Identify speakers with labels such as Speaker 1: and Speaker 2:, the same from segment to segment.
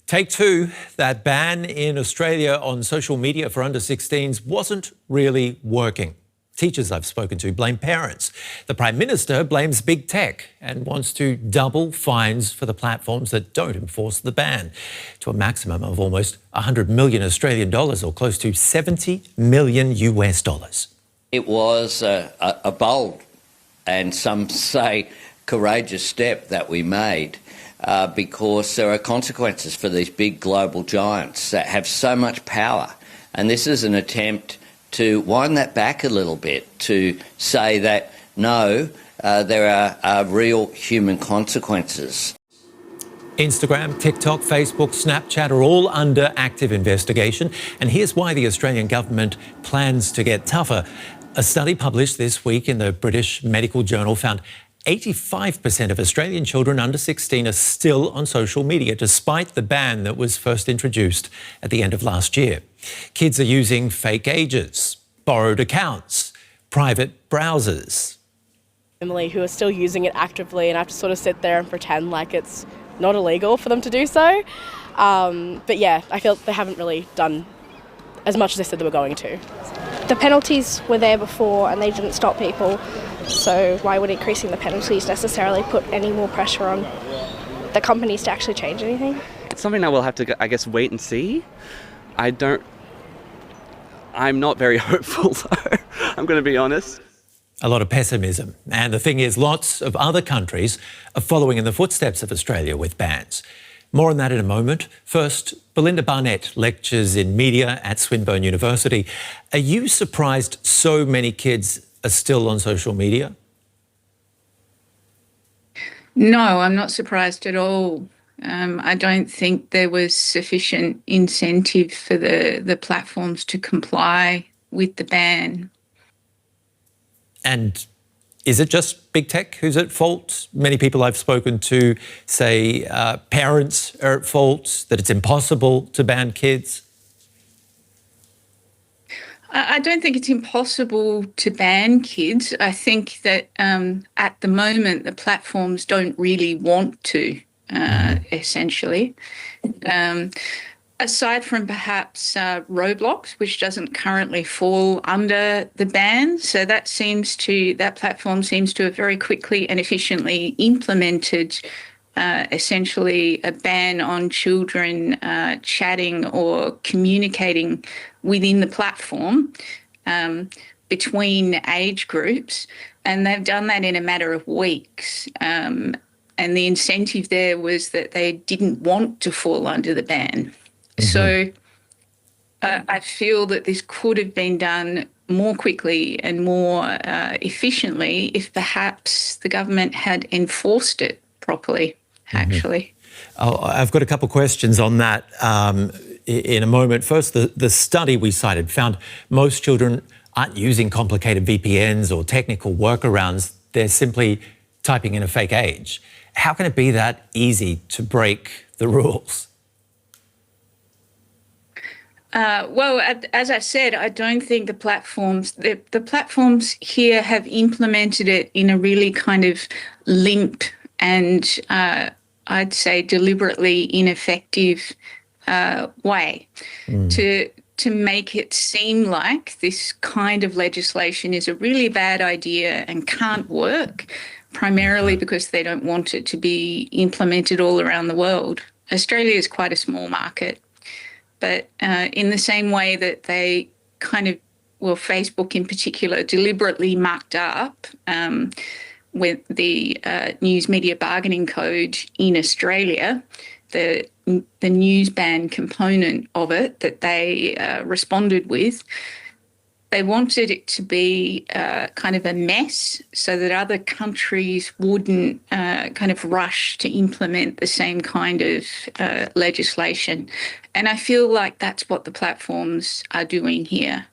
Speaker 1: Take two, that ban in Australia on social media for under-16s wasn't really working. Teachers I've spoken to blame parents. The Prime Minister blames big tech and wants to double fines for the platforms that don't enforce the ban to a maximum of almost 100 million Australian dollars, or close to 70 million US dollars.
Speaker 2: It was a bold and some say courageous step that we made. Because there are consequences for these big global giants that have so much power. And this is an attempt to wind that back a little bit, to say that, no, there are real human consequences.
Speaker 1: Instagram, TikTok, Facebook, Snapchat are all under active investigation. And here's why the Australian government plans to get tougher. A study published this week in the British Medical Journal found 85% of Australian children under 16 are still on social media, despite the ban that was first introduced at the end of last year. Kids are using fake ages, borrowed accounts, private browsers.
Speaker 3: Emily, who are still using it actively, and I have to sort of sit there and pretend like it's not illegal for them to do so. But yeah, I feel they haven't really done as much as they said they were going to.
Speaker 4: The penalties were there before and they didn't stop people. So why would increasing the penalties necessarily put any more pressure on the companies to actually change anything?
Speaker 5: It's something that we'll have to, I guess, wait and see. I'm not very hopeful, though. I'm going to be honest.
Speaker 1: A lot of pessimism. And the thing is, lots of other countries are following in the footsteps of Australia with bans. More on that in a moment. First, Belinda Barnet lectures in media at Swinburne University. Are you surprised so many kids are still on social media?
Speaker 6: No, I'm not surprised at all. I don't think there was sufficient incentive for the platforms to comply with the ban.
Speaker 1: And is it just big tech who's at fault? Many people I've spoken to say parents are at fault, that it's impossible to ban kids.
Speaker 6: I don't think it's impossible to ban kids. I think that at the moment the platforms don't really want to, essentially. Aside from perhaps Roblox, which doesn't currently fall under the ban, so that platform seems to have very quickly and efficiently implemented essentially a ban on children chatting or communicating within the platform between age groups, and they've done that in a matter of weeks. And the incentive there was that they didn't want to fall under the ban. Mm-hmm. So I feel that this could have been done more quickly and more efficiently if perhaps the government had enforced it properly, actually.
Speaker 1: Oh, I've got a couple of questions on that in a moment. First, the study we cited found most children aren't using complicated VPNs or technical workarounds. They're simply typing in a fake age. How can it be that easy to break the rules?
Speaker 6: Well, as I said, I don't think the platforms here have implemented it in a really kind of limp and I'd say deliberately ineffective way to make it seem like this kind of legislation is a really bad idea and can't work, primarily because they don't want it to be implemented all around the world. Australia is quite a small market. But in the same way that they Facebook in particular, deliberately mucked up with the news media bargaining code in Australia, the news ban component of it that they responded with, they wanted it to be kind of a mess so that other countries wouldn't kind of rush to implement the same kind of legislation. And I feel like that's what the platforms are doing here.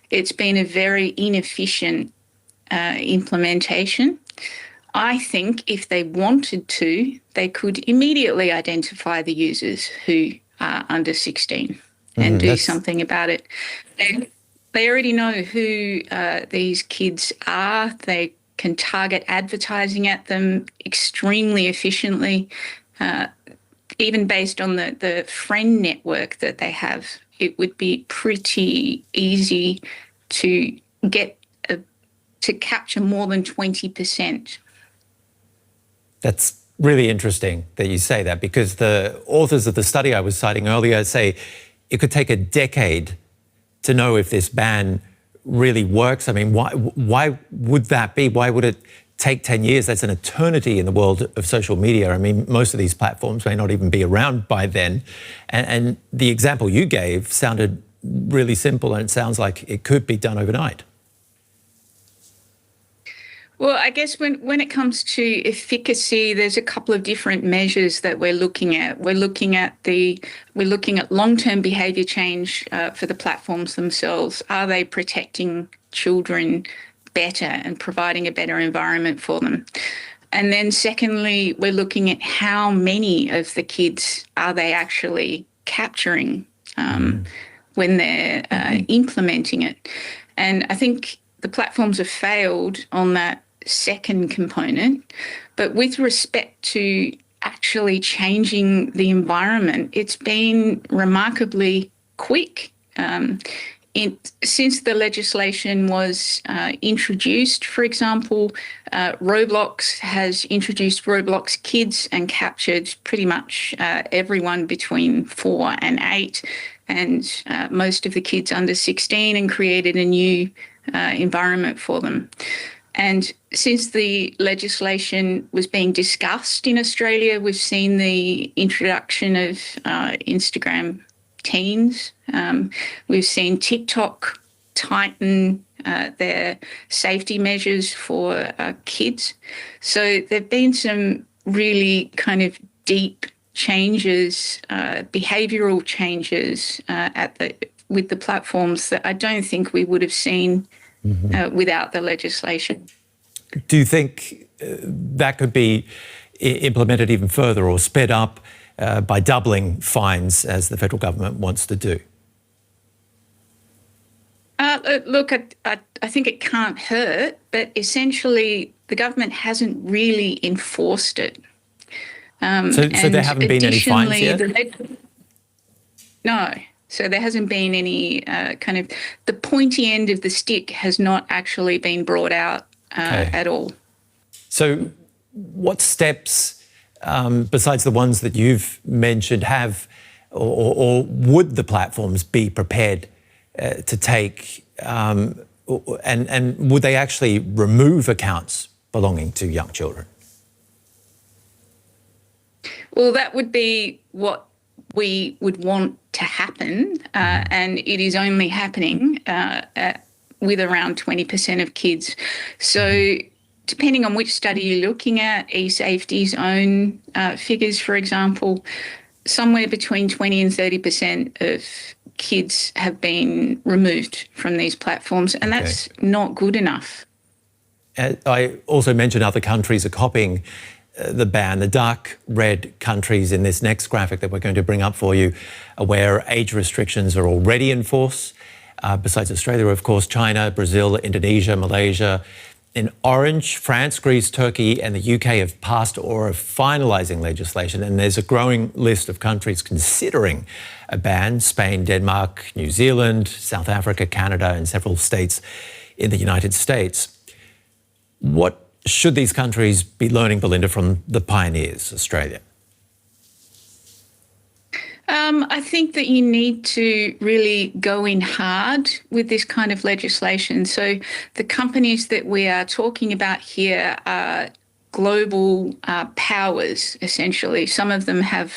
Speaker 6: It's been a very inefficient implementation. I think if they wanted to, they could immediately identify the users who are under 16 and do something about it. They already know who these kids are. They can target advertising at them extremely efficiently. even based on the friend network that they have, it would be pretty easy to get to capture more than 20%.
Speaker 1: That's really interesting that you say that, because the authors of the study I was citing earlier say it could take a decade to know if this ban really works. I mean, why would that be? Why would it take 10 years? That's an eternity in the world of social media. I mean, most of these platforms may not even be around by then. And the example you gave sounded really simple, and it sounds like it could be done overnight.
Speaker 6: Well, I guess when it comes to efficacy, there's a couple of different measures that we're looking at. We're looking at long-term behaviour change for the platforms themselves. Are they protecting children better and providing a better environment for them? And then secondly, we're looking at how many of the kids are they actually capturing when they're implementing it. And I think the platforms have failed on that second component, but with respect to actually changing the environment, it's been remarkably quick. Since the legislation was introduced, for example, Roblox has introduced Roblox Kids and captured pretty much everyone between 4 and 8, and most of the kids under 16, and created a new environment for them. And since the legislation was being discussed in Australia, we've seen the introduction of Instagram teens. We've seen TikTok tighten their safety measures for kids. So there've been some really kind of deep changes, behavioural changes with the platforms that I don't think we would have seen without the legislation.
Speaker 1: Do you think that could be implemented even further or sped up by doubling fines, as the federal government wants to do?
Speaker 6: Look, I think it can't hurt, but essentially the government hasn't really enforced it.
Speaker 1: So there haven't been any fines yet?
Speaker 6: No. So there hasn't been any kind of, the pointy end of the stick has not actually been brought out at all. So
Speaker 1: what steps, besides the ones that you've mentioned, have or would the platforms be prepared to take, and would they actually remove accounts belonging to young children?
Speaker 6: Well, that would be what we would want to happen, and it is only happening with around 20% of kids. So depending on which study you're looking at, eSafety's own figures, for example, somewhere between 20 and 30% of kids have been removed from these platforms, and that's not good enough.
Speaker 1: I also mentioned other countries are copying the ban. The dark red countries in this next graphic that we're going to bring up for you are where age restrictions are already in force. Besides Australia, of course, China, Brazil, Indonesia, Malaysia. In orange, France, Greece, Turkey and the UK have passed or are finalising legislation, and there's a growing list of countries considering a ban: Spain, Denmark, New Zealand, South Africa, Canada and several states in the United States. What should these countries be learning, Belinda, from the pioneers, Australia?
Speaker 6: I think that you need to really go in hard with this kind of legislation. So the companies that we are talking about here are global powers, essentially. Some of them have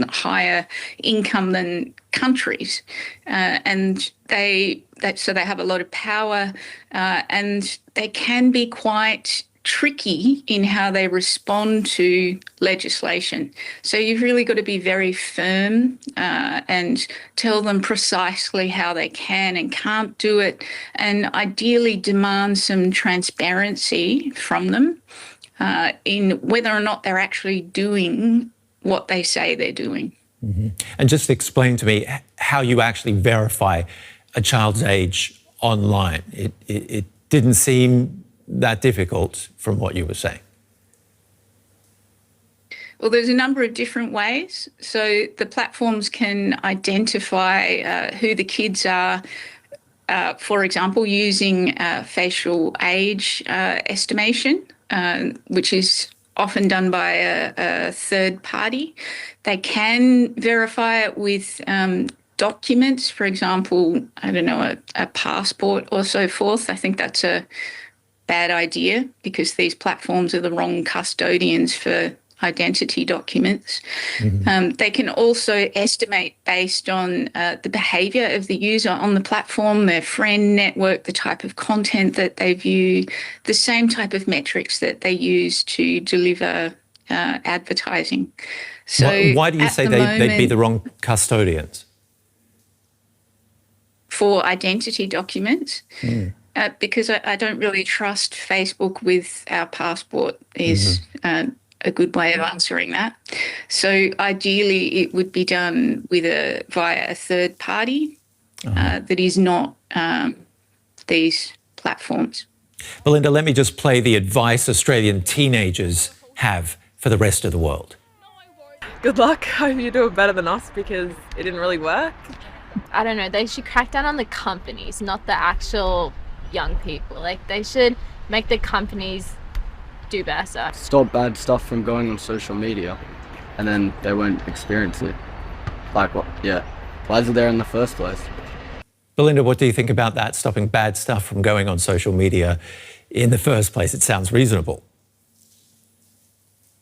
Speaker 6: higher income than countries, and so they have a lot of power, and they can be quite tricky in how they respond to legislation. So you've really got to be very firm and tell them precisely how they can and can't do it, and ideally demand some transparency from them in whether or not they're actually doing what they say they're doing.
Speaker 1: Mm-hmm. And just explain to me how you actually verify a child's age online. It didn't seem that difficult from what you were saying.
Speaker 6: Well, there's a number of different ways. So the platforms can identify who the kids are, for example, using facial age estimation, which is often done by a third party. They can verify it with documents, for example, I don't know, a passport or so forth. I think that's a bad idea because these platforms are the wrong custodians for identity documents. They can also estimate based on the behaviour of the user on the platform, their friend network, the type of content that they view, the same type of metrics that they use to deliver advertising. So
Speaker 1: Why do you say they'd be the wrong custodians?
Speaker 6: For identity documents? Because I don't really trust Facebook with our passport is a good way of answering that. So ideally it would be done with via a third party that is not these platforms.
Speaker 1: Belinda, let me just play the advice Australian teenagers have for the rest of the world.
Speaker 7: Good luck. Hope you do it better than us because it didn't really work.
Speaker 8: I don't know, they should crack down on the companies, not the actual young people. Like, they should make the companies do better.
Speaker 9: Stop bad stuff from going on social media, and then they won't experience it. Like, what? Yeah. Why is it there in the first place?
Speaker 1: Belinda, what do you think about that, stopping bad stuff from going on social media in the first place? It sounds reasonable.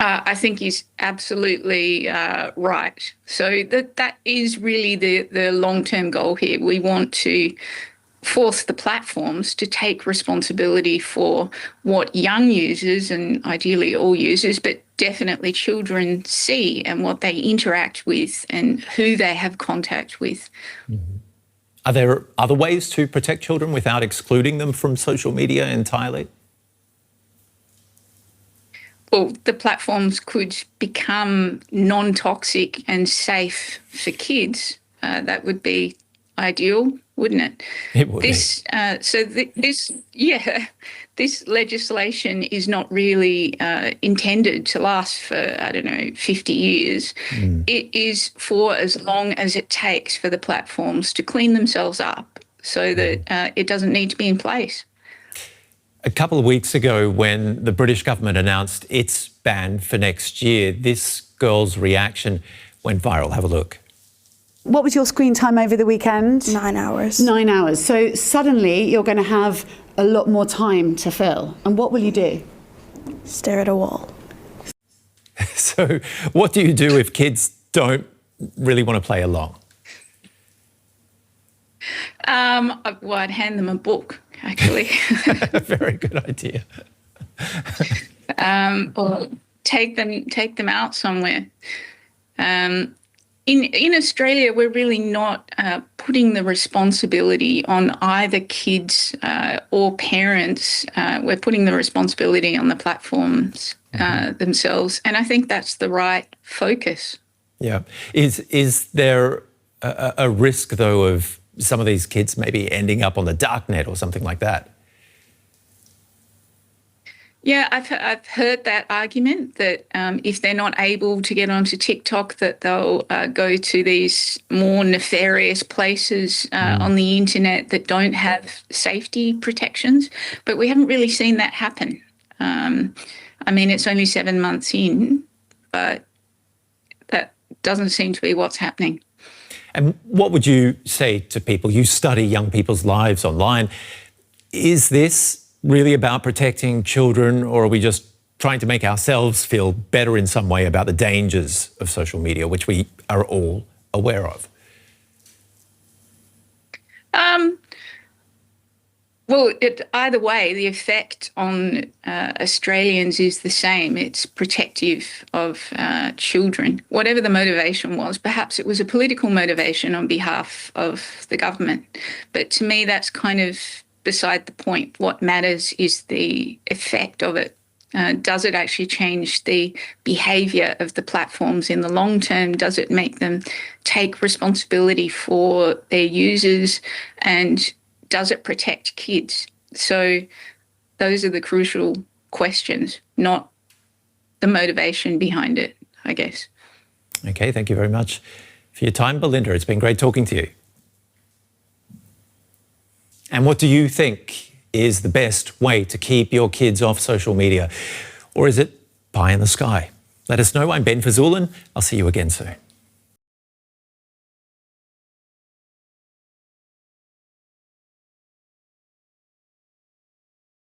Speaker 6: I think he's absolutely right. So that is really the long-term goal here. We want to force the platforms to take responsibility for what young users, and ideally all users, but definitely children, see and what they interact with and who they have contact with.
Speaker 1: Are there other ways to protect children without excluding them from social media entirely?
Speaker 6: Well, the platforms could become non-toxic and safe for kids. That would be ideal, wouldn't it?
Speaker 1: It would.
Speaker 6: This legislation is not really intended to last for, I don't know, 50 years. It is for as long as it takes for the platforms to clean themselves up so that it doesn't need to be in place.
Speaker 1: A couple of weeks ago, when the British government announced its ban for next year, this girl's reaction went viral. Have a look.
Speaker 10: What was your screen time over the weekend?
Speaker 11: 9 hours.
Speaker 10: 9 hours. So suddenly you're going to have a lot more time to fill. And what will you do?
Speaker 11: Stare at a wall.
Speaker 1: So what do you do if kids don't really want to play along?
Speaker 6: Well, I'd hand them a book, actually.
Speaker 1: Very good idea.
Speaker 6: Or take them out somewhere. In Australia, we're really not putting the responsibility on either kids or parents. We're putting the responsibility on the platforms themselves, and I think that's the right focus.
Speaker 1: Yeah. Is there a risk, though, of some of these kids maybe ending up on the dark net or something like that?
Speaker 6: Yeah, I've heard that argument that if they're not able to get onto TikTok, that they'll go to these more nefarious places on the internet that don't have safety protections. But we haven't really seen that happen. I mean, it's only 7 months in, but that doesn't seem to be what's happening.
Speaker 1: And what would you say to people? You study young people's lives online. Is this really about protecting children, or are we just trying to make ourselves feel better in some way about the dangers of social media, which we are all aware of?
Speaker 6: Well, either way, the effect on Australians is the same. It's protective of children. Whatever the motivation was, perhaps it was a political motivation on behalf of the government. But to me, that's kind of beside the point. What matters is the effect of it. Does it actually change the behaviour of the platforms in the long term? Does it make them take responsibility for their users? And does it protect kids? So those are the crucial questions, not the motivation behind it, I I guess.
Speaker 1: Okay, thank you very much for your time, Belinda. It's been great talking to you. And what do you think is the best way to keep your kids off social media? Or is it pie in the sky? Let us know. I'm Ben Fazulin. I'll see you again soon.